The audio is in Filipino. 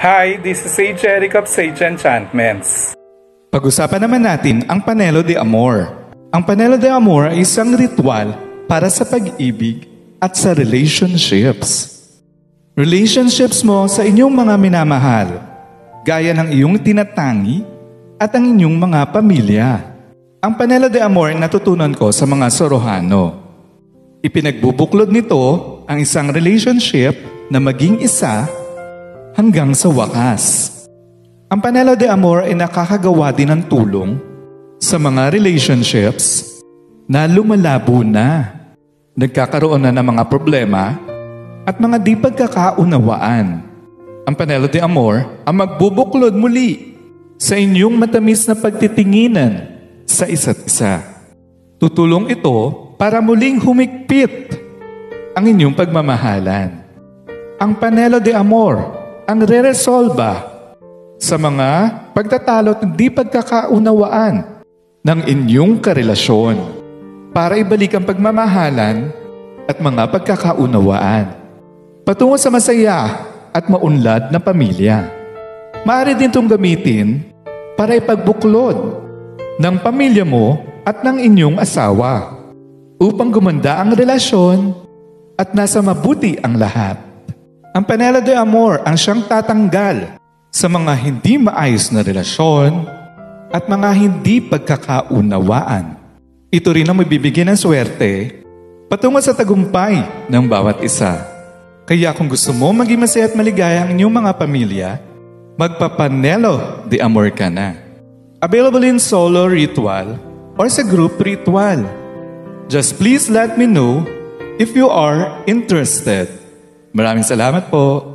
Hi, this is Sage Eric of Sage Enchantments. Pag-usapan naman natin ang Panelo de Amor. Ang Panelo de Amor ay isang ritual para sa pag-ibig at sa relationships. Relationships mo sa inyong mga minamahal, gaya ng iyong tinatangi at ang inyong mga pamilya. Ang Panelo de Amor natutunan ko sa mga Sorohano. Ipinagbubuklod nito ang isang relationship na maging isa hanggang sa wakas. Ang Panelo de Amor ay nakakagawa din ng tulong sa mga relationships na lumalabo na, nagkakaroon na ng mga problema at mga di pagkakaunawaan. Ang Panelo de Amor ang magbubuklod muli sa inyong matamis na pagtitinginan sa isa't isa. Tutulong ito para muling humigpit ang inyong pagmamahalan. Ang Panelo de Amor ang re-resolba sa mga pagtatalo at hindi pagkakaunawaan ng inyong karelasyon para ibalik ang pagmamahalan at mga pagkakaunawaan patungo sa masaya at maunlad na pamilya. Maaari din itong gamitin para ipagbuklod ng pamilya mo at ng inyong asawa upang gumanda ang relasyon at nasa mabuti ang lahat. Ang Panelo de Amor ang siyang tatanggal sa mga hindi maayos na relasyon at mga hindi pagkakaunawaan. Ito rin ang magbibigay ng swerte patungo sa tagumpay ng bawat isa. Kaya kung gusto mo maging masaya at maligaya ang inyong mga pamilya, magpa-Panelo de Amor ka na. Available in solo ritual or sa group ritual. Just please let me know if you are interested. Maraming salamat po.